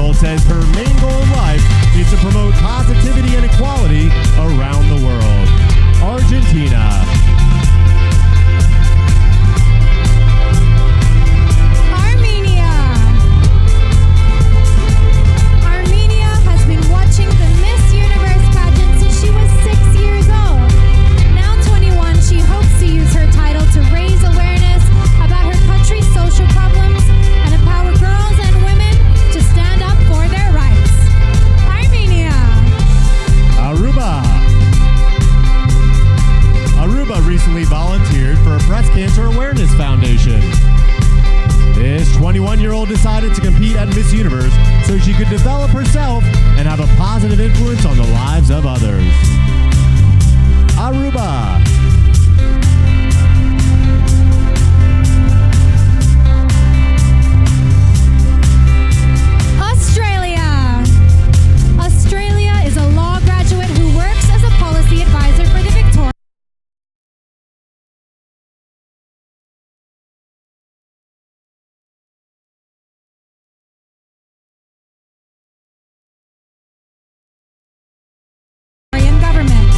26-year-old says her main goal in life is to promote positivity and equality around the world. Argentina. Volunteered for a Breast Cancer Awareness Foundation. This 21-year-old decided to compete at Miss Universe so she could develop herself and have a positive influence on the lives of others. Aruba. Australia is a law graduate who works as a policy advisor for the Victoria. Government.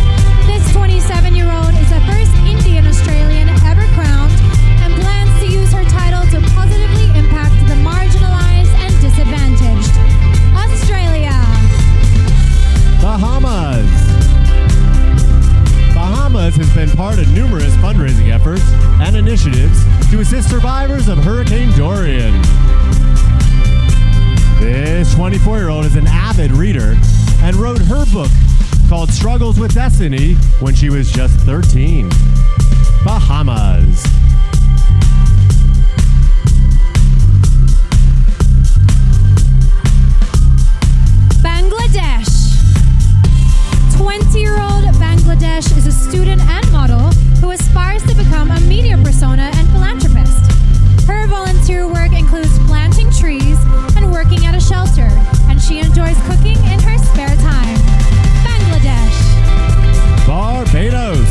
This 27-year-old is the first Indian Australian ever crowned and plans to use her title to positively impact the marginalized and disadvantaged. Australia. Bahamas. Bahamas has been part of numerous fundraising efforts and initiatives to assist survivors of Hurricane Dorian. This 24-year-old is an avid reader and wrote her book called Struggles with Destiny when she was just 13. Bahamas. Bangladesh. 20-year-old Bangladesh is a student and model who aspires to become a media persona and philanthropist. Her volunteer work includes planting trees and working at a shelter, and she enjoys cooking in her spare time. Bangladesh. Barbados.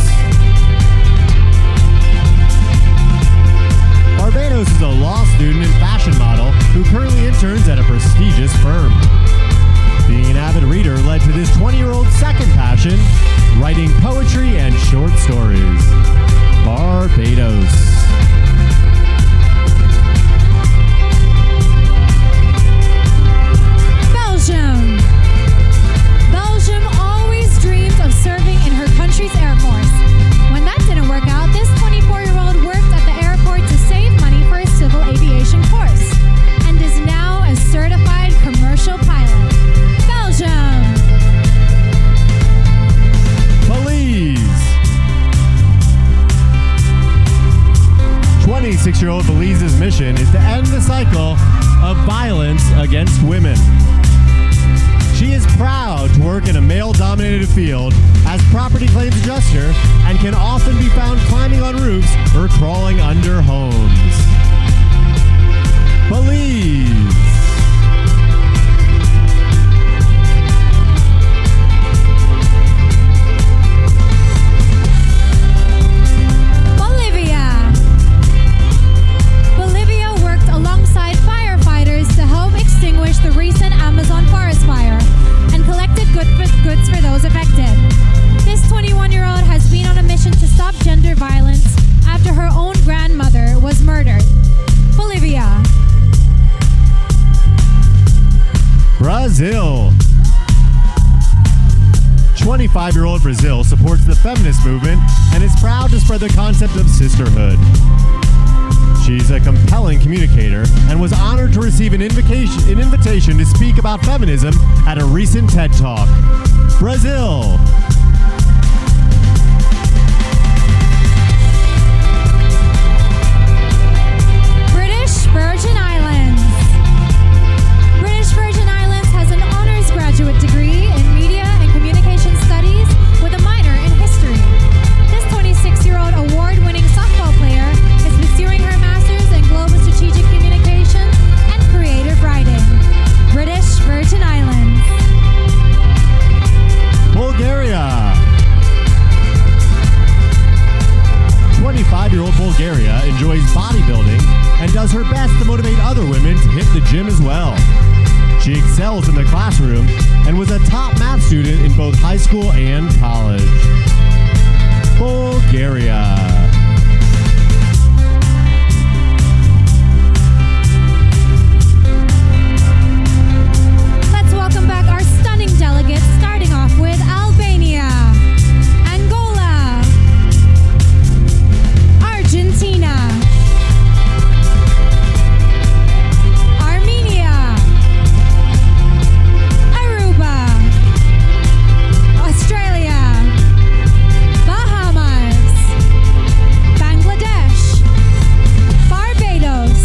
Barbados is a law student and fashion model who currently interns at a prestigious firm. Being an avid reader led to this 20-year-old's second passion, writing poetry and short stories. Barbados. Belgium. Belgium always dreamed of serving in her country's Air Force. When that didn't work out, this 24-year-old worked at the airport to save money for a civil aviation course and is now a certified commercial pilot. Belgium. Belize. 26-year-old Belize's mission is to end the cycle of violence against women. She is proud to work in a male-dominated field as property claims adjuster and can often be found climbing on roofs or crawling under homes. Belize. Bolivia worked alongside firefighters to help extinguish the recent Amazon forest fire and collected goods for those affected. This 21-year-old has been on a mission to stop gender violence after her own grandmother was murdered. Bolivia. Brazil. 25-year-old Brazil supports the feminist movement and is proud to spread the concept of sisterhood. She's a compelling communicator and was honored to receive an invitation to speak about feminism at a recent TED Talk. Brazil. British Virgin Islands. British Virgin Islands has an honors graduate degree in media and communication studies with a minor in history. This 26-year-old award-winning softball player is pursuing her master's in global strategic communication and creative writing. British Virgin Islands. Bulgaria. She excels in the classroom and was a top math student in both high school and college. Bulgaria. Let's welcome back our stunning delegates, starting off with Albania, Angola, Argentina, Armenia, Aruba, Australia, Bahamas, Bangladesh, Barbados,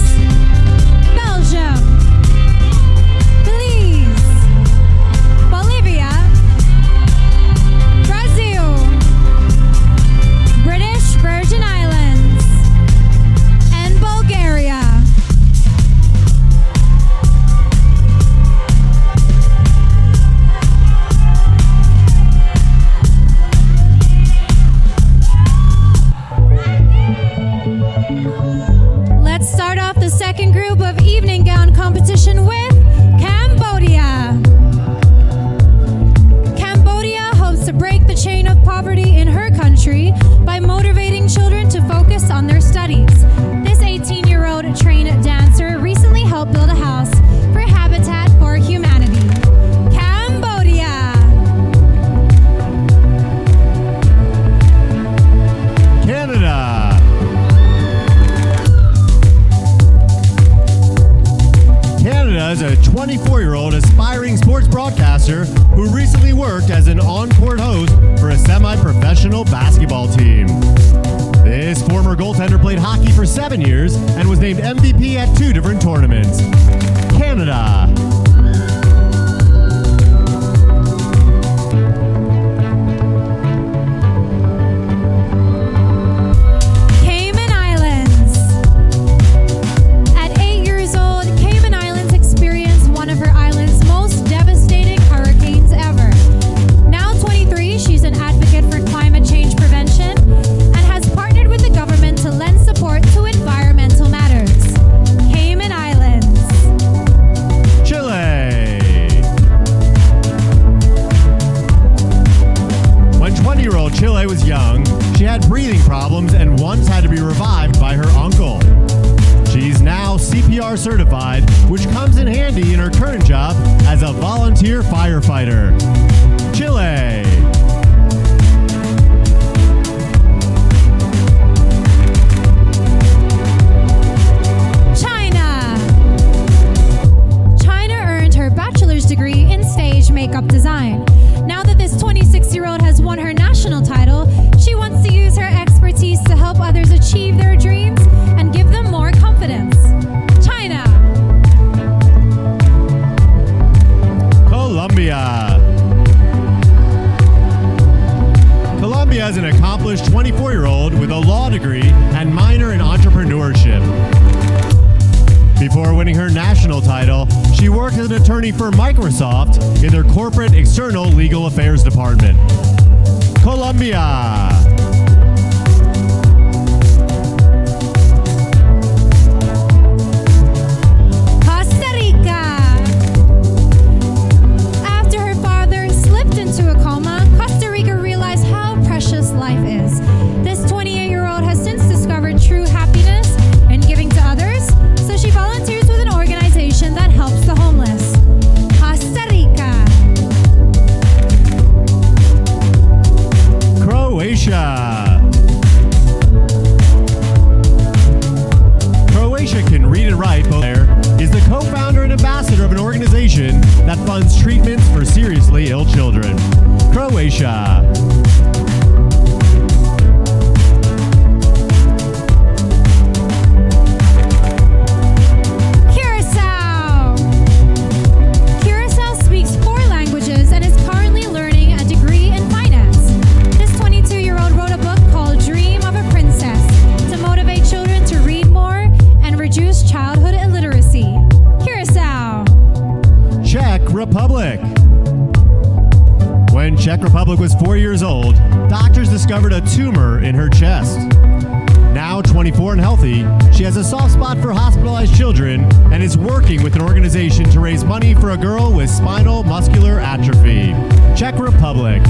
Belgium, Belize, Bolivia, Brazil, British Virgin Islands, and Bulgaria. Let's start off the second group of evening gown competition with Cambodia. Cambodia hopes to break the chain of poverty in her country by motivating children to focus on their studies. This 18-year-old trained dancer recently helped build a house for Habitat for Humanity. Cambodia. Canada. Canada is a 24-year-old aspiring sports broadcaster who recently worked as an on-court host for a semi-professional basketball team. This former goaltender played hockey for 7 years and was named MVP at 2 different tournaments. Canada. Cayman Islands. At 8 years old, Cayman Islands experienced one of her island's most devastating hurricanes ever. Now 23, she's an advocate for climate change prevention and has partnered with the government to lend support to environmental matters. Cayman Islands. Chile. When 20-year-old Chile was young, she had breathing problems and once had to be revived by her uncle. She's now CPR certified, which comes in handy in her current job as a volunteer firefighter. Chile. China. China earned her bachelor's degree in stage makeup design. Now that this 26-year-old has won her national title, she wants to use her expertise to help others achieve their dreams and give them more confidence. China. Colombia. Colombia is an accomplished 24-year-old with a law degree and minor in entrepreneurship. Before winning her national title, she worked as an attorney for Microsoft in their corporate external legal affairs department. Colombia. Costa Rica. After her father slipped into a coma, Costa Rica realized how precious life is. This 28-year-old has since discovered true happiness in giving to others, so she volunteers with an organization that helps the homeless. Costa Rica. Croatia. Croatia can read and write, both there is the co-founder and ambassador of an organization that funds treatments for seriously ill children. Croatia. Curacao. Curacao speaks 4 languages and is currently learning a degree in finance. This 22-year-old wrote a book called Dream of a Princess to motivate children to read more and reduce childhood illiteracy. Curacao. Czech Republic. When Czech Republic was 4 years old, doctors discovered a tumor in her chest. Now 24 and healthy, she has a soft spot for hospitalized children and is working with an organization to raise money for a girl with spinal muscular atrophy. Czech Republic.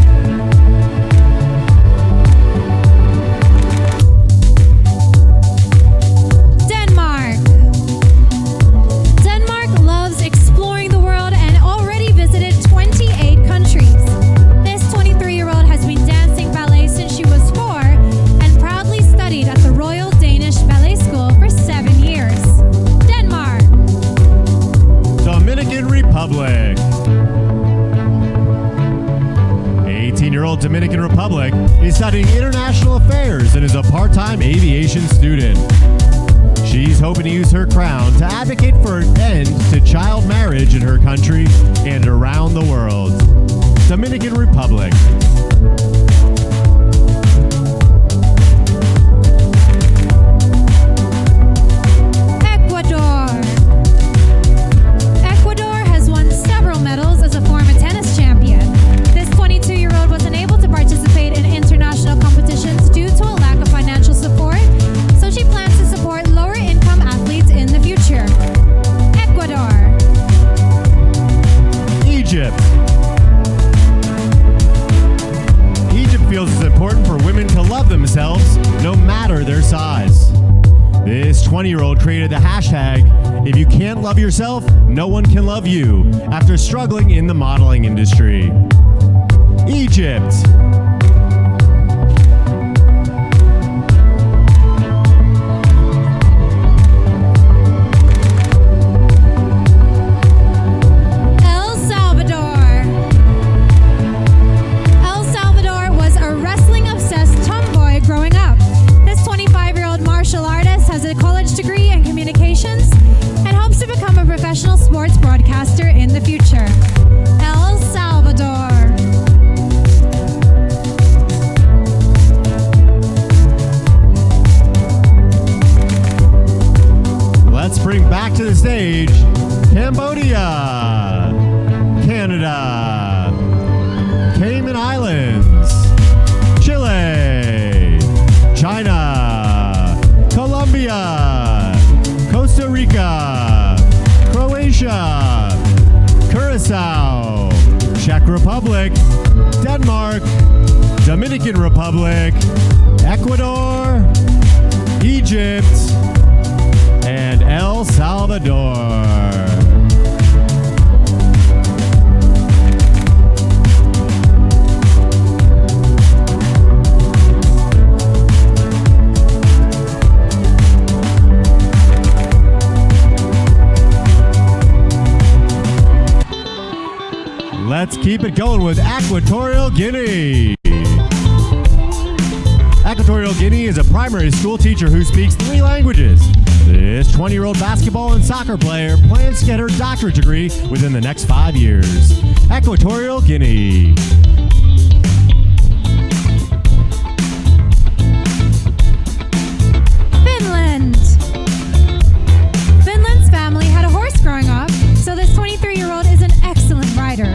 Denmark loves exploring the world and already visited 28 countries. This 23-year-old has been dancing ballet since she was 4 and proudly studied at the Royal Danish Ballet School for 7 years. Denmark. Dominican Republic. 18-year-old Dominican Republic is studying international affairs and is a part-time aviation student. She's hoping to use her crown to advocate for an end to child marriage in her country and around the world. Dominican Republic. Ecuador has won several medals as a former tennis champion. This 22-year-old was unable to participate in international competitions due to a lack of financial support, so she plans to support lower-income athletes in the future. Ecuador. Egypt. Egypt feels it's important for women to love themselves no matter their size. This 20-year-old created the hashtag, "If you can't love yourself, no one can love you," after struggling in the modeling industry. Egypt. El Salvador. El Salvador was a wrestling-obsessed tomboy growing up. This 25-year-old martial artist has a college degree in communications and hopes to become a professional sports broadcaster in the future. El Salvador. Let's bring back to the stage Cambodia, Canada, Cayman Islands, Chile, China, Colombia, Costa Rica, Croatia, Curacao, Czech Republic, Denmark, Dominican Republic, Ecuador, Egypt, and El Salvador. Let's keep it going with Equatorial Guinea. Equatorial Guinea is a primary school teacher who speaks 3 languages. This 20-year-old basketball and soccer player plans to get her doctorate degree within the next 5 years. Equatorial Guinea. Finland. Finland's family had a horse growing up, so this 23-year-old is an excellent rider.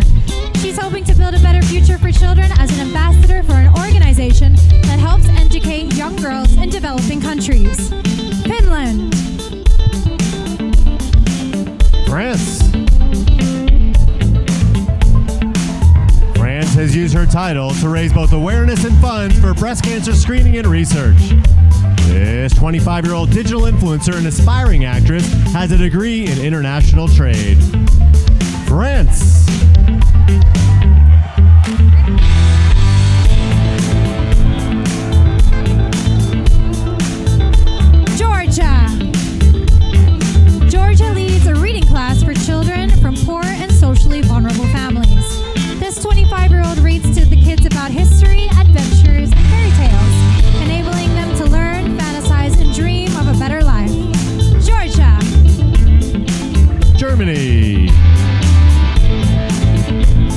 She's hoping to build a better future for children as an ambassador for an organization that helps educate young girls in developing countries. Finland. France. France has used her title to raise both awareness and funds for breast cancer screening and research. This 25-year-old digital influencer and aspiring actress has a degree in international trade. France. Georgia leads a reading class for children from poor and socially vulnerable families. This 25-year-old reads to the kids about history, adventures, and fairy tales, enabling them to learn, fantasize, and dream of a better life. Georgia. Germany.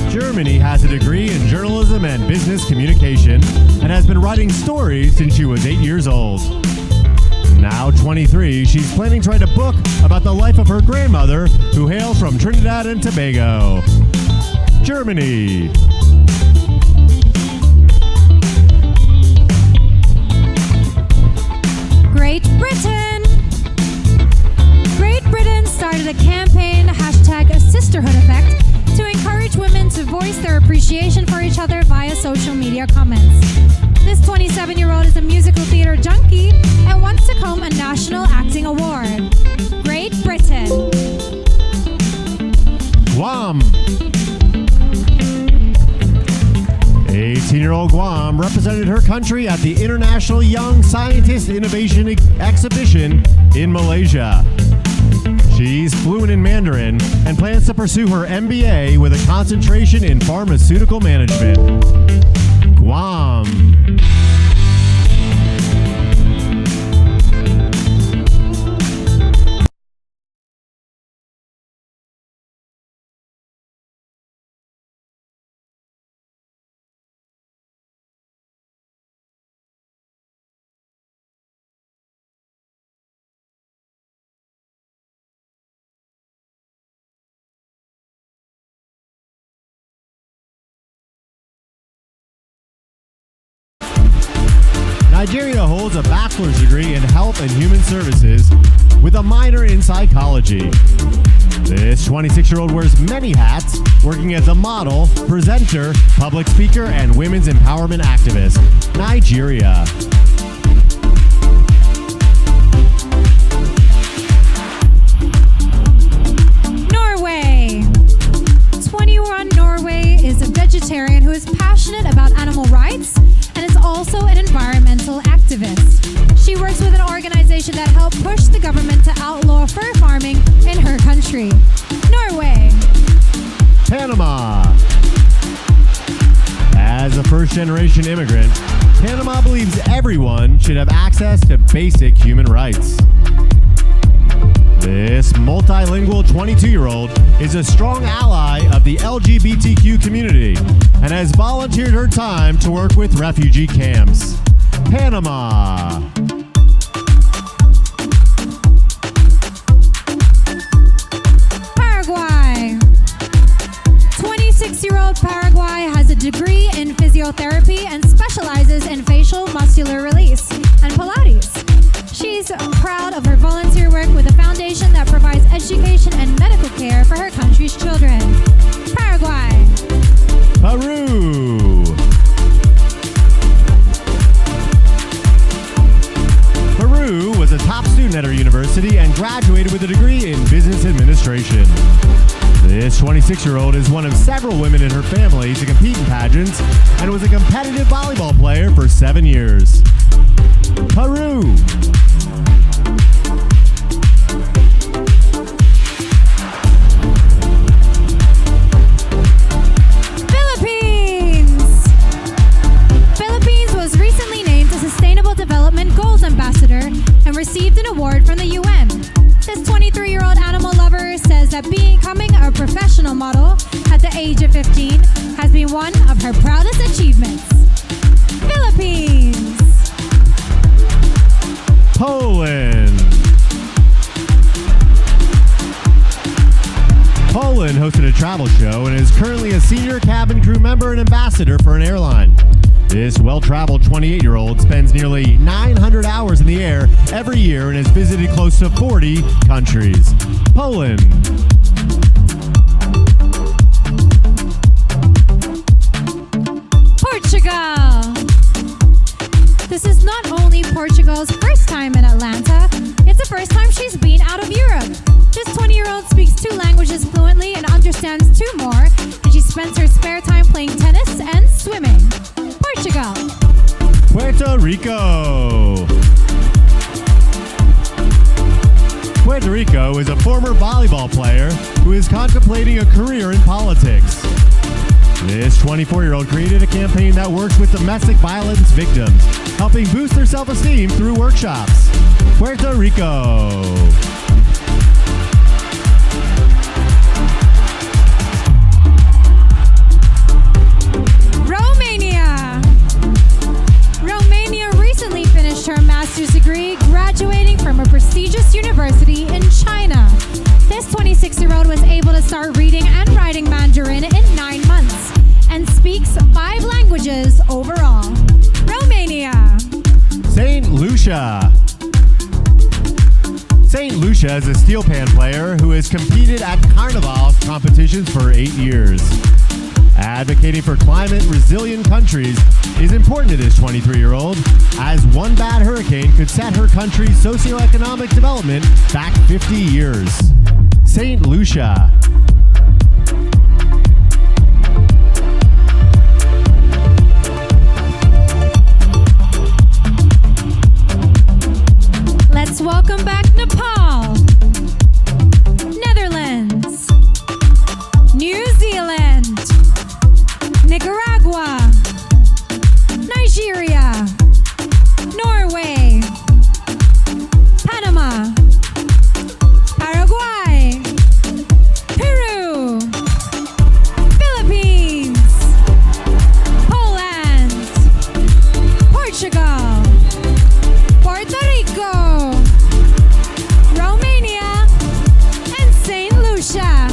Germany has a degree in journalism and business communication and has been writing stories since she was 8 years old. Now 23, she's planning to write a book about the life of her grandmother, who hails from Trinidad and Tobago. Germany. Great Britain. Great Britain started a campaign, #Sisterhood Effect, to encourage women to voice their appreciation for each other via social media comments. This 27-year-old is a musical theater junkie and wants to claim a National Acting Award. Great Britain. Guam. 18-year-old Guam represented her country at the International Young Scientist Innovation Exhibition in Malaysia. She's fluent in Mandarin and plans to pursue her MBA with a concentration in pharmaceutical management. Guam. Nigeria holds a bachelor's degree in health and human services with a minor in psychology. This 26-year-old wears many hats, working as a model, presenter, public speaker, and women's empowerment activist. Nigeria. Norway. 21 Norway is a vegetarian who is passionate about animal rights and is also an environmental activist. She works with an organization that helped push the government to outlaw fur farming in her country. Norway. Panama. As a first-generation immigrant, Panama believes everyone should have access to basic human rights. This multilingual 22-year-old is a strong ally of the LGBTQ community and has volunteered her time to work with refugee camps. Panama. Paraguay. 26-year-old Paraguay has a degree in physiotherapy and specializes in facial muscular release and Pilates. She's proud of her volunteer work with a foundation that provides education and medical care for her country's children. Paraguay. Peru. Peru was a top student at her university and graduated with a degree in business administration. This 26-year-old is one of several women in her family to compete in pageants and was a competitive volleyball player for 7 years. Peru. Philippines was recently named a Sustainable Development Goals Ambassador and received an award from the UN. This 23-year-old animal lover says that becoming a professional model at the age of 15 has been one of her proudest achievements. Philippines. Poland. Poland hosted a travel show and is currently a senior cabin crew member and ambassador for an airline. This well-traveled 28-year-old spends nearly 900 hours in the air every year and has visited close to 40 countries. Poland. Portugal. This is not only Portugal's first time in Atlanta, it's the first time she's been out of Europe. This 20-year-old speaks 2 languages fluently and understands 2 more, and she spends her spare time playing tennis and swimming. Portugal. Puerto Rico. Puerto Rico is a former volleyball player who is contemplating a career in politics. This 24-year-old created a campaign that works with domestic violence victims, helping boost their self-esteem through workshops. Puerto Rico. Romania recently finished her master's degree, graduating from a prestigious university in China. This 26-year-old was able to start reading and writing Mandarin in 9 months and speaks 5 languages overall. Romania. St. Lucia. Lucia is a steel pan player who has competed at Carnival competitions for 8 years. Advocating for climate-resilient countries is important to this 23-year-old, as one bad hurricane could set her country's socioeconomic development back 50 years. St. Lucia. Let's welcome back Nepal, Netherlands, New Zealand, Nicaragua, Nigeria, Norway, Panama, Paraguay, Peru, Philippines, Poland, Portugal, Puerto Rico, Romania, and St. Lucia.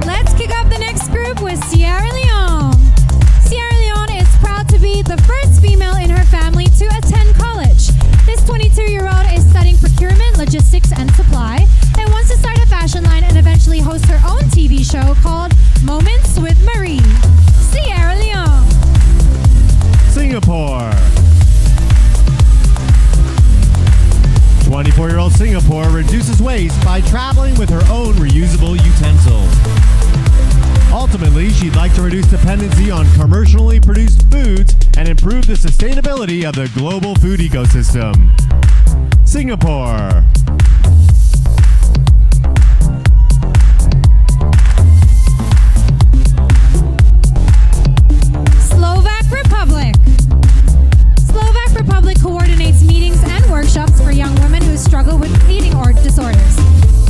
Let's kick off the next group with Sierra Leone. Sierra Leone is proud to be the first female in her family to attend college. This 22-year-old is studying procurement, logistics, and supply, and wants to start a fashion line and eventually host her own TV show called Moments with Marie. Sierra Leone. Singapore. 24-year-old Singapore reduces waste by traveling with her own reusable utensils. Ultimately, she'd like to reduce dependency on commercially produced foods and improve the sustainability of the global food ecosystem. Singapore. Slovak Republic. Slovak Republic coordinates meetings and workshops for young women who struggle with eating disorders.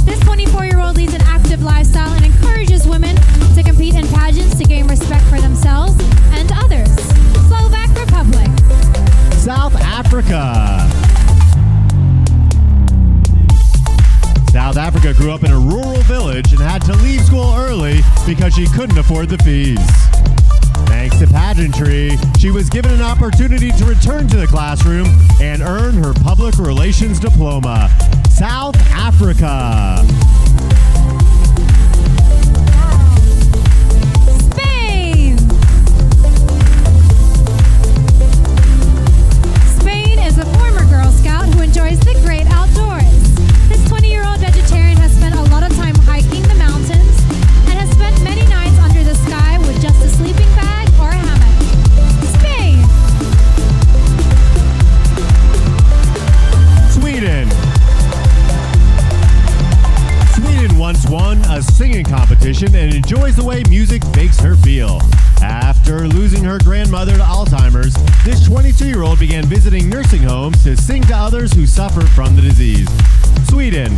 This 24-year-old leads an active lifestyle and encourages women to compete in pageants to gain respect for themselves and others. Slovak Republic. South Africa. South Africa grew up in a rural village and had to leave school early because she couldn't afford the fees. Thanks to pageantry, she was given an opportunity to return to the classroom and earn her public relations diploma. South Africa. Spain. Spain is a former Girl Scout who enjoys the great outdoors. This 20-year-old vegetarian has spent a lot of time hiking the mountains and has spent many nights under the sky with just a sleeping bag or a hammock. Spain. Sweden. Sweden once won a singing competition and enjoys the way music makes her feel. After losing her grandmother to Alzheimer's, this 22-year-old began visiting nursing homes to sing to others who suffer from the disease. Sweden.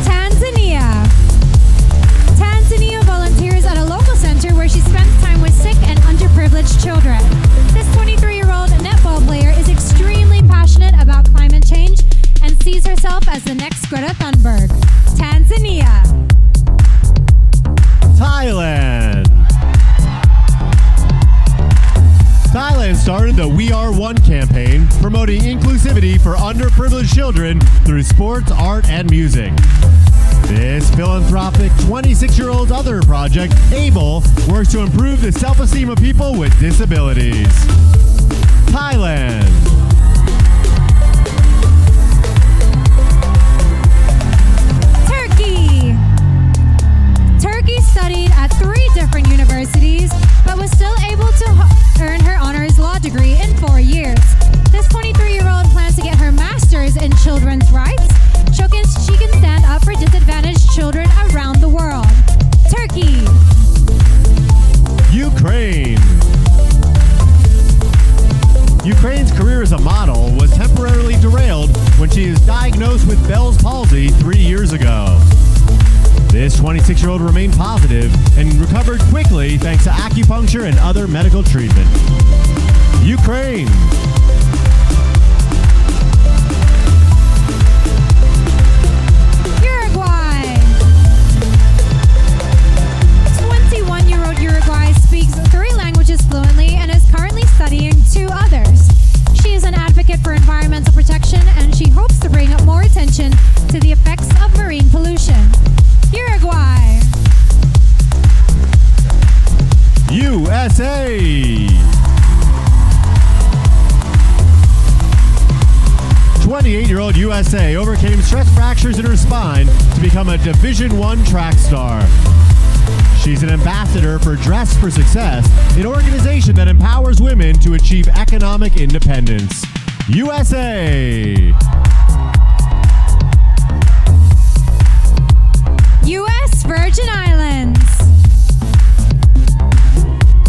Tanzania. Tanzania volunteers at a local center where she spends time with sick and underprivileged children. This 23-year-old netball player is extremely passionate about climate change and sees herself as the next Greta Thunberg. Tanzania. Thailand. Thailand started the We Are One campaign, promoting inclusivity for underprivileged children through sports, art, and music. This philanthropic 26-year-old's other project, ABLE, works to improve the self-esteem of people with disabilities. Thailand. Turkey. Turkey studied at 3 different universities, but was still able to earn her honors law degree in 4 years. This 23-year-old plans to get her master's in children's rights, showing she can stand up for disadvantaged children around the world. Turkey. Ukraine. Ukraine's career as a model was temporarily derailed when she was diagnosed with Bell's palsy 3 years ago. This 26-year-old remained positive and recovered quickly only thanks to acupuncture and other medical treatment. Ukraine. Uruguay. 21-year-old Uruguay speaks 3 languages fluently and is currently studying 2 others. She is an advocate for environmental protection, and she hopes to bring up more attention to the effects of marine pollution. Uruguay. USA. 28-year-old USA overcame stress fractures in her spine to become a Division I track star. She's an ambassador for Dress for Success, an organization that empowers women to achieve economic independence. USA. U.S. Virgin Islands.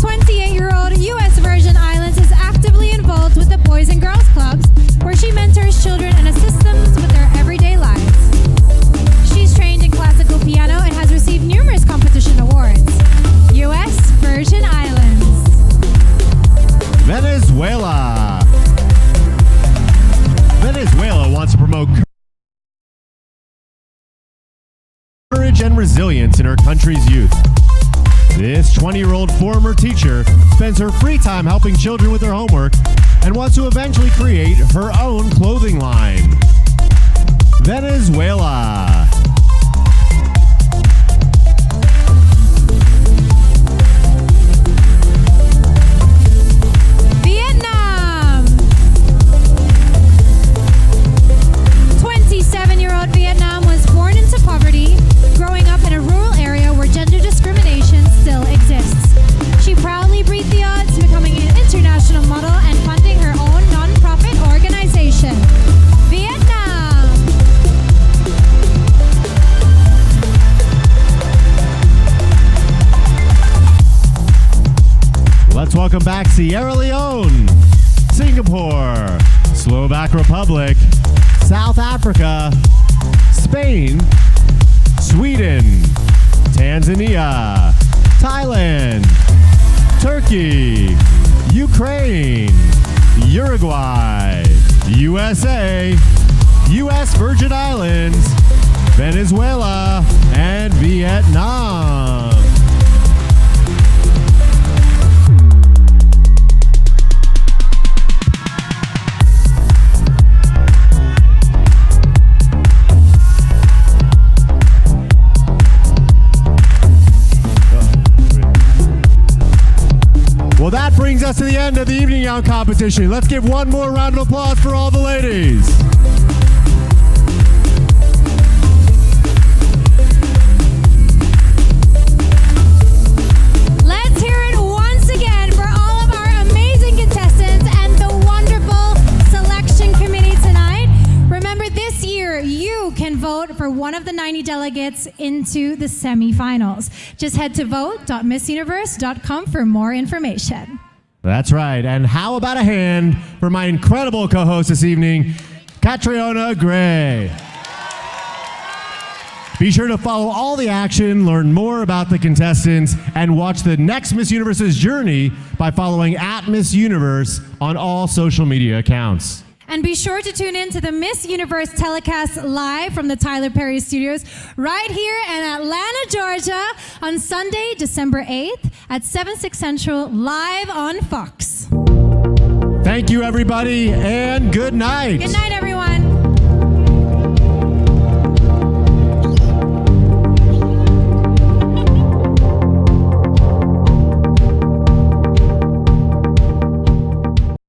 28-year-old U.S. Virgin Islands is actively involved with the Boys and Girls Clubs, where she mentors children and assists them with their everyday lives. She's trained in classical piano and has received numerous competition awards. U.S. Virgin Islands. Venezuela. Venezuela wants to promote courage and resilience in her country's youth. This 20-year-old former teacher spends her free time helping children with their homework and wants to eventually create her own clothing line. Venezuela. Vietnam. 27-year-old Vietnam was born into poverty, growing up in a rural area where gender discrimination still exists. She proudly beat the odds, becoming an international model and funding her own non-profit organization. Vietnam. Let's welcome back Sierra Leone, Singapore, Slovak Republic, South Africa, Spain, Sweden, Tanzania, Thailand, Turkey, Ukraine, Uruguay, USA, U.S. Virgin Islands, Venezuela, and Vietnam. Well, that brings us to the end of the evening gown competition. Let's give one more round of applause for all the ladies. Let's hear it once again for all of our amazing contestants and the wonderful selection committee tonight. Remember, this year you can vote for one of the 90 delegates into the semifinals. Just head to vote.missuniverse.com for more information. That's right. And how about a hand for my incredible co-host this evening, Catriona Gray. Be sure to follow all the action, learn more about the contestants, and watch the next Miss Universe's journey by following @MissUniverse on all social media accounts. And be sure to tune in to the Miss Universe telecast live from the Tyler Perry Studios right here in Atlanta, Georgia on Sunday, December 8th at 7/6 Central, live on Fox. Thank you, everybody, and good night. Good night, everyone.